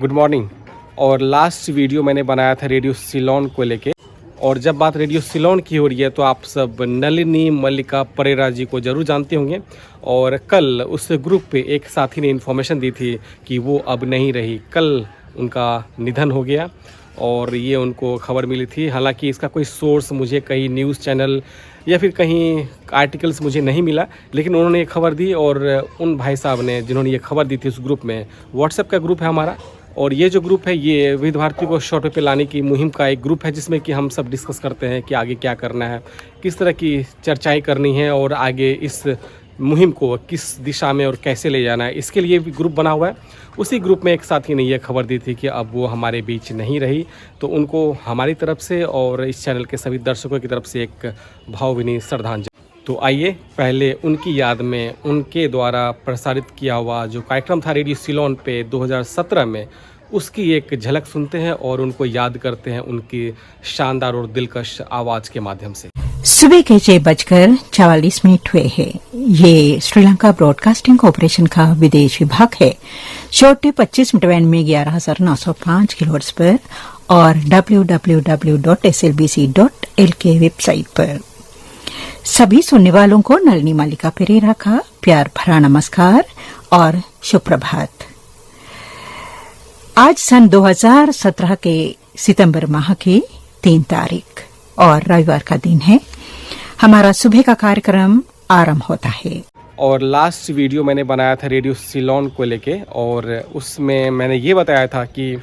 Good morning. और last video मैंने बनाया था रेडियो सिलोन को लेके, और जब बात रेडियो सिलोन की हो रही है तो आप सब नलिनी मल्लिका परेरा जी को ज़रूर जानते होंगे। और कल उस ग्रुप पे एक साथी ने इन्फॉर्मेशन दी थी कि वो अब नहीं रही, कल उनका निधन हो गया और ये उनको खबर मिली थी। हालांकि इसका कोई सोर्स मुझे कहीं न्यूज़ चैनल या फिर कहीं आर्टिकल्स मुझे नहीं मिला, लेकिन उन्होंने ये खबर दी। और उन भाई साहब ने जिन्होंने ये खबर दी थी उस ग्रुप में, व्हाट्सएप का ग्रुप है हमारा, और ये जो ग्रुप है ये विविध भारती को शॉर्ट वे पे लाने की मुहिम का एक ग्रुप है, जिसमें कि हम सब डिस्कस करते हैं कि आगे क्या करना है, किस तरह की चर्चाएं करनी है और आगे इस मुहिम को किस दिशा में और कैसे ले जाना है, इसके लिए भी ग्रुप बना हुआ है। उसी ग्रुप में एक साथी ने यह खबर दी थी कि अब वो हमारे बीच नहीं रही, तो उनको हमारी तरफ से और इस चैनल के सभी दर्शकों की तरफ से एक भावभीनी श्रद्धांजलि। तो आइए पहले उनकी याद में उनके द्वारा प्रसारित किया हुआ जो कार्यक्रम था रेडियो सिलोन पे 2017 में, उसकी एक झलक सुनते हैं और उनको याद करते हैं उनकी शानदार और दिलकश आवाज़ के माध्यम से। सुबह के 6:44 हुए हैं। ये श्रीलंका ब्रॉडकास्टिंग कॉरपोरेशन का विदेश विभाग है। शॉर्ट 25 मीटर बैंड में 11,905 किलोहर्ट्ज पर और www.slbc.lk वेबसाइट पर। सभी सुनने वालों को नलिनी मल्लिका पेरेरा का प्यार भरा नमस्कार और सुप्रभात। आज सन 2017 के सितंबर माह की 3 तारीख और रविवार का दिन है। हमारा सुबह का कार्यक्रम आरंभ होता है। और लास्ट वीडियो मैंने बनाया था रेडियो सिलोन को लेके, और उसमें मैंने ये बताया था कि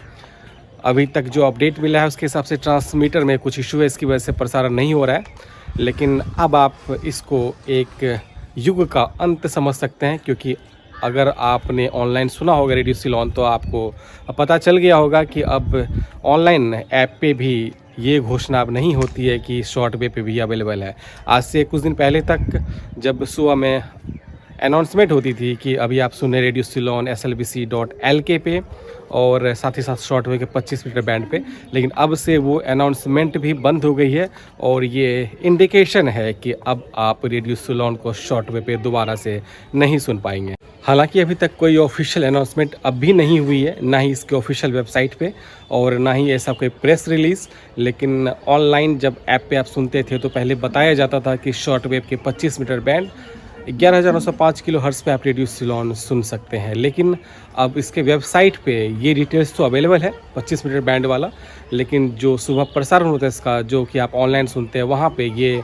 अभी तक जो अपडेट मिला है उसके हिसाब से ट्रांसमीटर में कुछ इशू है, इसकी वजह से प्रसारण नहीं हो रहा है। लेकिन अब आप इसको एक युग का अंत समझ सकते हैं, क्योंकि अगर आपने ऑनलाइन सुना होगा रेडियो सिलोन तो आपको पता चल गया होगा कि अब ऑनलाइन ऐप पे भी ये घोषणा अब नहीं होती है कि शॉर्ट वेव पे भी अवेलेबल है। आज से कुछ दिन पहले तक जब सुबह में अनाउंसमेंट होती थी कि अभी आप सुने रेडियो सिलोन slbc.lk पे और साथ ही साथ शॉर्ट वेव के 25 मीटर बैंड पे, लेकिन अब से वो अनाउंसमेंट भी बंद हो गई है और ये इंडिकेशन है कि अब आप रेडियो सिलोन को शॉर्ट वेव पे दोबारा से नहीं सुन पाएंगे। हालांकि अभी तक कोई ऑफिशियल अनाउंसमेंट अब भी नहीं हुई है, ना ही इसके ऑफिशियल वेबसाइट पे और ना ही ऐसा कोई प्रेस रिलीज़। लेकिन ऑनलाइन जब ऐप पे आप सुनते थे तो पहले बताया जाता था कि शॉर्ट वेव के 25 मीटर बैंड 11,905 किलो हर्ट्ज़ पे आप रेडियो सिलोन सुन सकते हैं। लेकिन अब इसके वेबसाइट पे ये डिटेल्स तो अवेलेबल है 25 मीटर बैंड वाला, लेकिन जो सुबह प्रसारण होता है इसका, जो कि आप ऑनलाइन सुनते हैं, वहाँ पे ये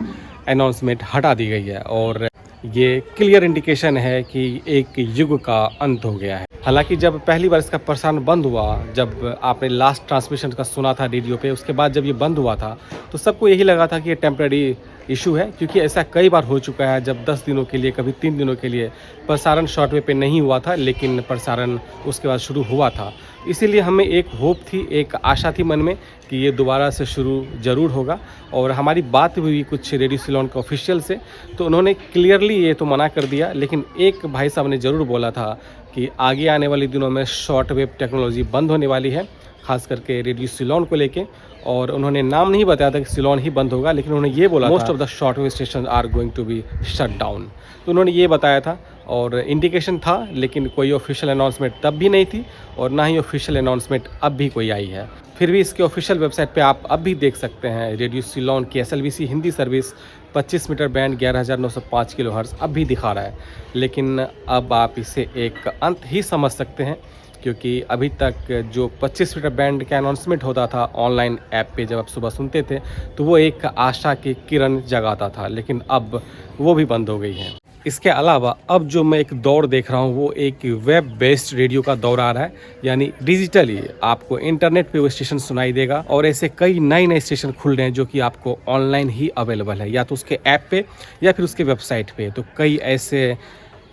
अनाउंसमेंट हटा दी गई है और ये क्लियर इंडिकेशन है कि एक युग का अंत हो गया है। हालांकि जब पहली बार इसका प्रसारण बंद हुआ, जब आपने लास्ट ट्रांसमिशन का सुना था रेडियो पे, उसके बाद जब ये बंद हुआ था तो सबको यही लगा था कि ये टेम्प्रेरी इशू है, क्योंकि ऐसा कई बार हो चुका है जब 10 दिनों के लिए, कभी 3 दिनों के लिए प्रसारण शॉर्ट वेव पे नहीं हुआ था, लेकिन प्रसारण उसके बाद शुरू हुआ था। इसीलिए हमें एक होप थी, एक आशा थी मन में कि ये दोबारा से शुरू ज़रूर होगा। और हमारी बात हुई कुछ रेडियो सिलोन के ऑफिशियल से, तो उन्होंने क्लियरली ये तो मना कर दिया, लेकिन एक भाई साहब ने ज़रूर बोला था कि आगे आने वाले दिनों में शॉर्ट वेव टेक्नोलॉजी बंद होने वाली है, खास करके रेडियो सिलोन को लेके। और उन्होंने नाम नहीं बताया था कि सिलोन ही बंद होगा, लेकिन उन्होंने ये बोला most of the short wave station are going to be shut down, तो उन्होंने ये बताया था और इंडिकेशन था। लेकिन कोई ऑफिशियल अनाउंसमेंट तब भी नहीं थी और ना ही ऑफिशियल अनाउंसमेंट अब भी कोई आई है। फिर भी इसके ऑफिशियल वेबसाइट पे आप अब भी देख सकते हैं रेडियो सिलोन की SLBC Hindi service 25 metre band 11,905 kilohertz अब भी दिखा रहा है। लेकिन अब आप इसे एक अंत ही समझ सकते हैं, क्योंकि अभी तक जो 25 मीटर बैंड का अनाउंसमेंट होता था ऑनलाइन ऐप पे जब आप सुबह सुनते थे, तो वो एक आशा की किरण जगाता था, लेकिन अब वो भी बंद हो गई है। इसके अलावा अब जो मैं एक दौर देख रहा हूँ वो एक वेब बेस्ड रेडियो का दौर आ रहा है, यानी डिजिटली आपको इंटरनेट पे वो स्टेशन सुनाई देगा। और ऐसे कई नए नए स्टेशन खुल रहे हैं जो कि आपको ऑनलाइन ही अवेलेबल है, या तो उसके ऐप पे या फिर उसके वेबसाइट पे। तो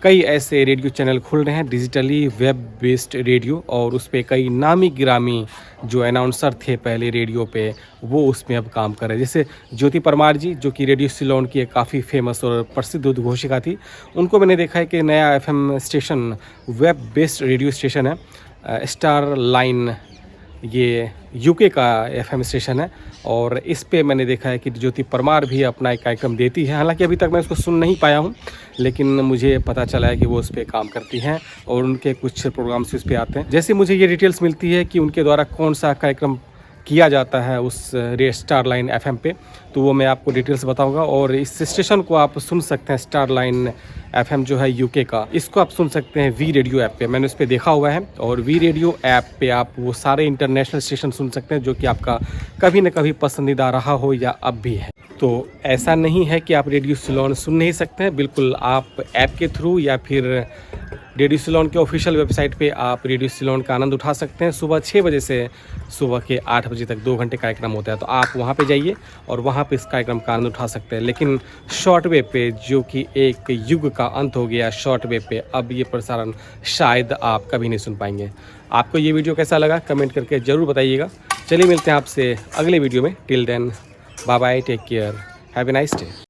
कई ऐसे रेडियो चैनल खुल रहे हैं डिजिटली वेब बेस्ड रेडियो, और उस पर कई नामी गिरामी जो अनाउंसर थे पहले रेडियो पे वो उसमें अब काम कर रहे हैं। जैसे ज्योति परमार जी, जो कि रेडियो सिलोन की एक काफ़ी फेमस और प्रसिद्ध उद्घोषिका थी, उनको मैंने देखा है कि नया FM station web based radio station है स्टार लाइन ये यूके का एफएम स्टेशन है और इस पे मैंने देखा है कि ज्योति परमार भी अपना एक कार्यक्रम देती है। हालांकि अभी तक मैं उसको सुन नहीं पाया हूँ, लेकिन मुझे पता चला है कि वो उस पर काम करती हैं और उनके कुछ प्रोग्राम्स उस पर आते हैं। जैसे मुझे ये डिटेल्स मिलती है कि उनके द्वारा कौन सा कार्यक्रम किया जाता है उस स्टार लाइन एफएम पे, तो वो मैं आपको डिटेल्स बताऊंगा। और इस स्टेशन को आप सुन सकते हैं, स्टार लाइन एफएम जो है यूके का, इसको आप सुन सकते हैं वी रेडियो ऐप पे। मैंने उस पर देखा हुआ है और वी रेडियो ऐप पे आप वो सारे इंटरनेशनल स्टेशन सुन सकते हैं जो कि आपका कभी न कभी पसंदीदा रहा हो या अब भी है। तो ऐसा नहीं है कि आप रेडियो सिलोन सुन नहीं सकते हैं, बिल्कुल आप ऐप के थ्रू या फिर रेडियो सिलोन के ऑफिशियल वेबसाइट पे आप रेडियो सिलोन का आनंद उठा सकते हैं। सुबह 6 बजे से सुबह के 8 बजे तक 2 घंटे कार्यक्रम होता है, तो आप वहाँ पे जाइए और वहाँ पे इस कार्यक्रम का आनंद उठा सकते हैं। लेकिन शॉर्ट वेव पे, जो कि एक युग का अंत हो गया शॉर्ट वेव पे, अब ये प्रसारण शायद आप कभी नहीं सुन पाएंगे। आपको ये वीडियो कैसा लगा कमेंट करके ज़रूर बताइएगा। चलिए मिलते हैं आपसे अगले वीडियो में। Till then bye bye, take care, have a nice day.